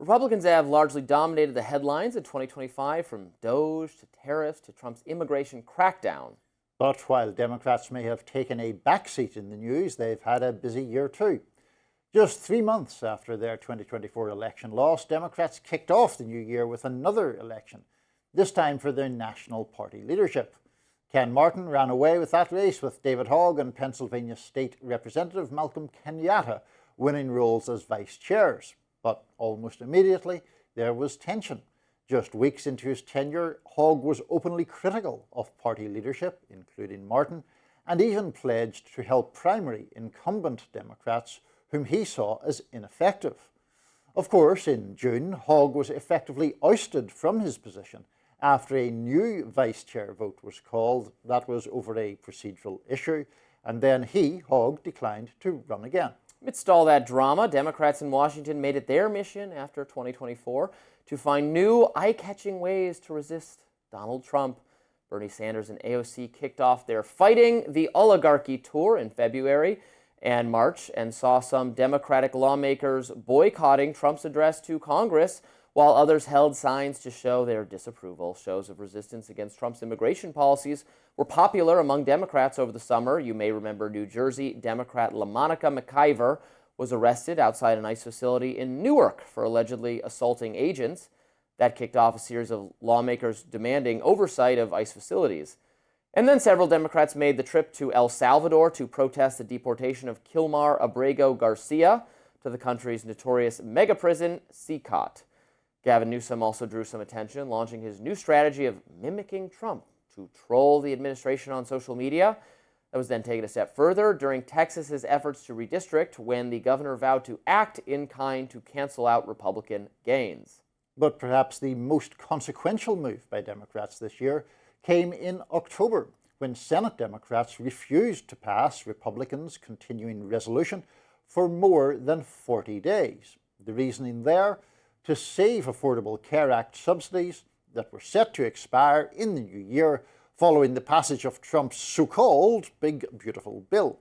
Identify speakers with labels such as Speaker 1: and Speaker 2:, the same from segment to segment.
Speaker 1: Republicans have largely dominated the headlines in 2025, from DOGE to tariffs to Trump's immigration crackdown.
Speaker 2: But while Democrats may have taken a backseat in the news, they've had a busy year too. Just 3 months after their 2024 election loss, Democrats kicked off the new year with another election, this time for their national party leadership. Ken Martin ran away with that race, with David Hogg and Pennsylvania State Representative Malcolm Kenyatta winning roles as vice chairs. But almost immediately, there was tension. Just weeks into his tenure, Hogg was openly critical of party leadership, including Martin, and even pledged to help primary incumbent Democrats whom he saw as ineffective. Of course, in June, Hogg was effectively ousted from his position after a new vice chair vote was called. That was over a procedural issue, and then Hogg, declined to run again.
Speaker 1: Amidst all that drama, Democrats in Washington made it their mission after 2024 to find new, eye-catching ways to resist Donald Trump. Bernie Sanders and AOC kicked off their Fighting the Oligarchy tour in February and March, and saw some Democratic lawmakers boycotting Trump's address to Congress, while others held signs to show their disapproval. Shows of resistance against Trump's immigration policies were popular among Democrats over the summer. You may remember New Jersey Democrat LaMonica McIver was arrested outside an ICE facility in Newark for allegedly assaulting agents. That kicked off a series of lawmakers demanding oversight of ICE facilities. And then several Democrats made the trip to El Salvador to protest the deportation of Kilmar Abrego Garcia to the country's notorious mega prison, CCOT. Gavin Newsom also drew some attention, launching his new strategy of mimicking Trump to troll the administration on social media. That was then taken a step further during Texas's efforts to redistrict, when the governor vowed to act in kind to cancel out Republican gains.
Speaker 2: But perhaps the most consequential move by Democrats this year came in October, when Senate Democrats refused to pass Republicans' continuing resolution for more than 40 days. The reasoning there: to save Affordable Care Act subsidies that were set to expire in the new year following the passage of Trump's so-called Big Beautiful Bill.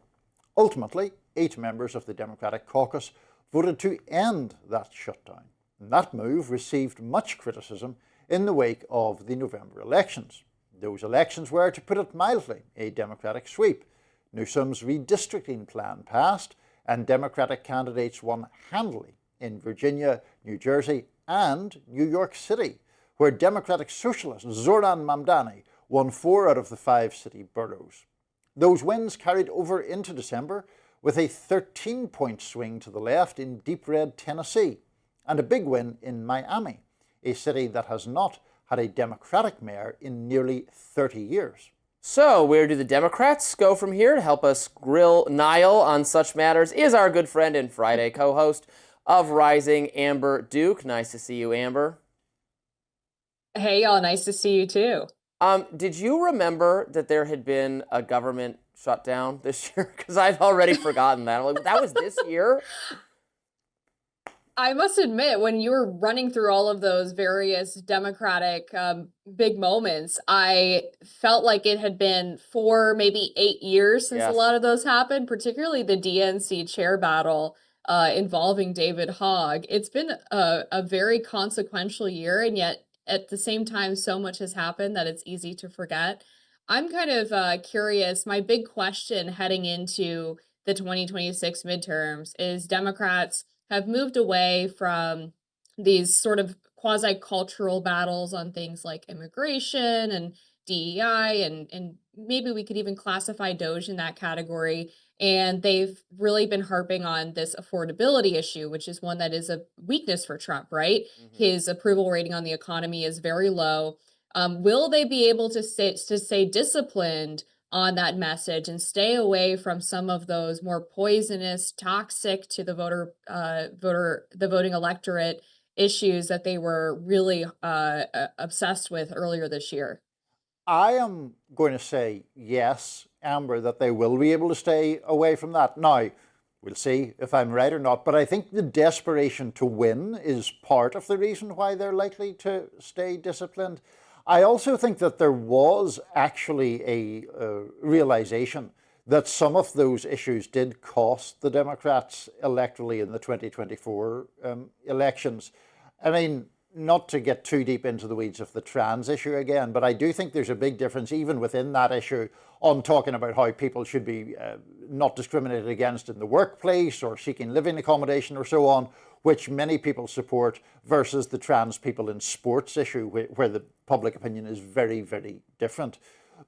Speaker 2: Ultimately, 8 members of the Democratic caucus voted to end that shutdown. And that move received much criticism in the wake of the November elections. Those elections were, to put it mildly, a Democratic sweep. Newsom's redistricting plan passed, and Democratic candidates won handily in Virginia, New Jersey, and New York City, where Democratic socialist Zoran Mamdani won 4 out of the 5 city boroughs. Those wins carried over into December, with a 13-point swing to the left in deep red Tennessee, and a big win in Miami, a city that has not had a Democratic mayor in nearly 30 years.
Speaker 1: So, where do the Democrats go from here? To help us grill Niall on such matters is our good friend and Friday co-host of Rising, Amber Duke. Nice to see you, Amber.
Speaker 3: Hey, y'all. Nice to see you, too.
Speaker 1: Did you remember that there had been a government shutdown this year? Because I've already forgotten that. I'm like, that was this year?
Speaker 3: I must admit, when you were running through all of those various Democratic big moments, I felt like it had been 4, maybe 8 years since a lot of those happened, particularly the DNC chair battle involving David Hogg. It's been a very consequential year, and yet at the same time, so much has happened that it's easy to forget. I'm kind of curious. My big question heading into the 2026 midterms is Democrats have moved away from these sort of quasi-cultural battles on things like immigration and DEI, and maybe we could even classify DOGE in that category. And they've really been harping on this affordability issue, which is one that is a weakness for Trump, right? Mm-hmm. His approval rating on the economy is very low. Will they be able to stay disciplined on that message and stay away from some of those more poisonous, toxic to the the voting electorate issues that they were really obsessed with earlier this year?
Speaker 2: I am going to say yes, Amber, that they will be able to stay away from that. Now, we'll see if I'm right or not, but I think the desperation to win is part of the reason why they're likely to stay disciplined. I also think that there was actually a realization that some of those issues did cost the Democrats electorally in the 2024 elections. I mean, not to get too deep into the weeds of the trans issue again, but I do think there's a big difference even within that issue on talking about how people should be not discriminated against in the workplace or seeking living accommodation or so on, which many people support, versus the trans people in sports issue where the public opinion is very, very different.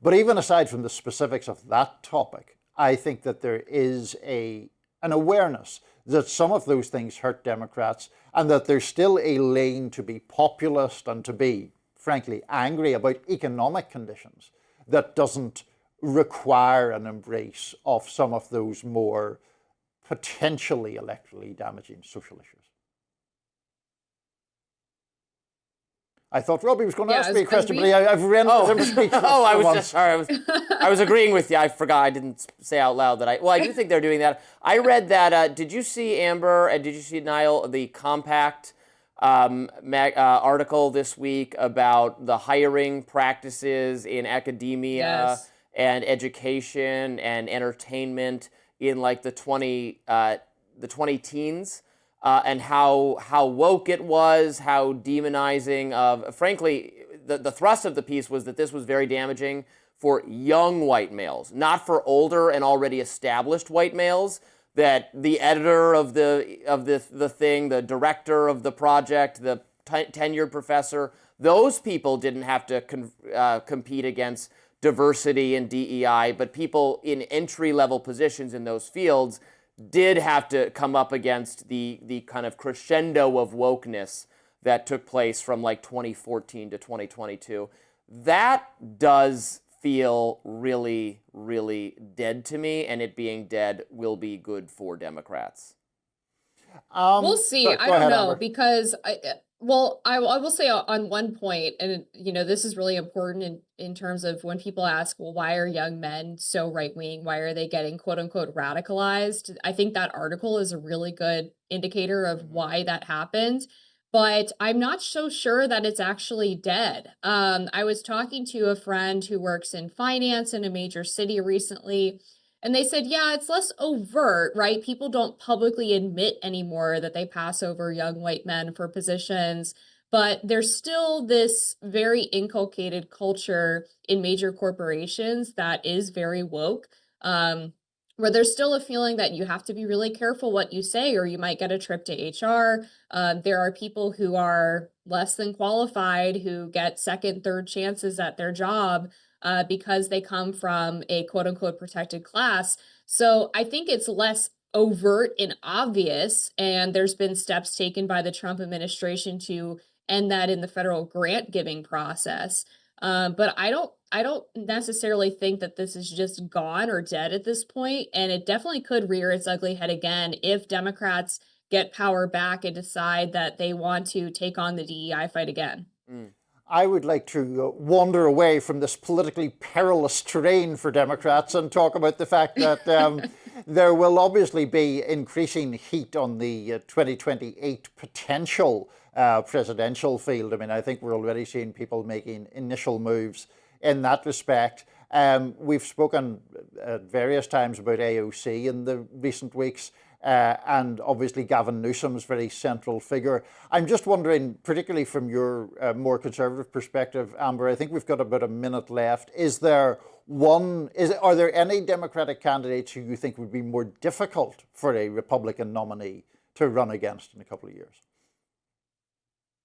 Speaker 2: But even aside from the specifics of that topic, I think that there is an awareness that some of those things hurt Democrats and that there's still a lane to be populist and to be, frankly, angry about economic conditions that doesn't require an embrace of some of those more potentially electorally damaging social issues. I thought Robbie was going to ask me a question, but I've rendered him speechless.
Speaker 1: Oh, I was just sorry. I was agreeing with you. I forgot. I didn't say out loud that I do think they're doing that. I read that. Did you see, Amber, and did you see, Niall, the Compact article this week about the hiring practices in academia and education and entertainment in like the 20 teens? And how woke it was, how demonizing of, frankly, the thrust of the piece was that this was very damaging for young white males, not for older and already established white males. That the editor of the thing, the director of the project, the tenured professor, those people didn't have to compete against diversity and DEI, but people in entry-level positions in those fields did have to come up against the kind of crescendo of wokeness that took place from like 2014 to 2022. That does feel really, really dead to me, and it being dead will be good for Democrats.
Speaker 3: We'll see. I don't know,
Speaker 2: Amber.
Speaker 3: because I will say on one point, and this is really important in terms of when people ask, well, why are young men so right wing? Why are they getting quote unquote radicalized? I think that article is a really good indicator of why that happened, but I'm not so sure that it's actually dead. I was talking to a friend who works in finance in a major city recently, and they said, yeah, it's less overt, right? People don't publicly admit anymore that they pass over young white men for positions, but there's still this very inculcated culture in major corporations that is very woke, where there's still a feeling that you have to be really careful what you say or you might get a trip to HR. There are people who are less than qualified who get second, third chances at their job because they come from a quote unquote protected class. So I think it's less overt and obvious. And there's been steps taken by the Trump administration to end that in the federal grant giving process. But I don't necessarily think that this is just gone or dead at this point. And it definitely could rear its ugly head again if Democrats get power back and decide that they want to take on the DEI fight again.
Speaker 2: I would like to wander away from this politically perilous terrain for Democrats and talk about the fact that there will obviously be increasing heat on the 2028 potential presidential field. I mean, I think we're already seeing people making initial moves in that respect. We've spoken at various times about AOC in the recent weeks. And obviously Gavin Newsom's very central figure. I'm just wondering, particularly from your more conservative perspective, Amber, I think we've got about a minute left. Are there any Democratic candidates who you think would be more difficult for a Republican nominee to run against in a couple of years?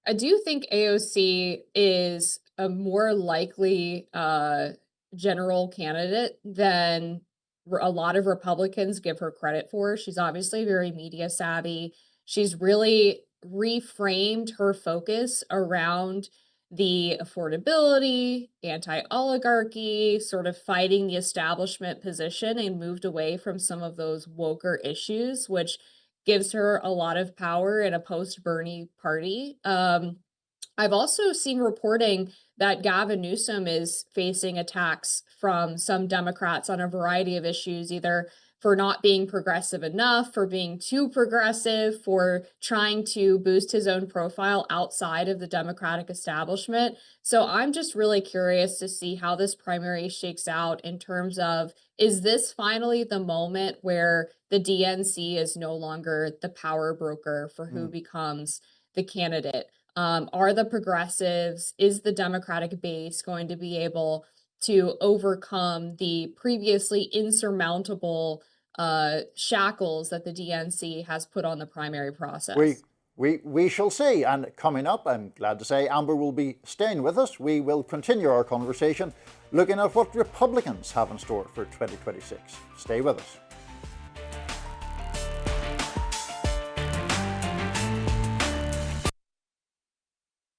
Speaker 3: I do think AOC is a more likely general candidate than a lot of Republicans give her credit for. She's obviously very media savvy. She's really reframed her focus around the affordability, anti-oligarchy, sort of fighting the establishment position, and moved away from some of those woker issues, which gives her a lot of power in a post-Bernie party. I've also seen reporting that Gavin Newsom is facing attacks from some Democrats on a variety of issues, either for not being progressive enough, for being too progressive, for trying to boost his own profile outside of the Democratic establishment. So I'm just really curious to see how this primary shakes out in terms of, is this finally the moment where the DNC is no longer the power broker for who becomes the candidate? Are the progressives, is the Democratic base going to be able to overcome the previously insurmountable shackles that the DNC has put on the primary process?
Speaker 2: We shall see. And coming up, I'm glad to say Amber will be staying with us. We will continue our conversation looking at what Republicans have in store for 2026. Stay with us.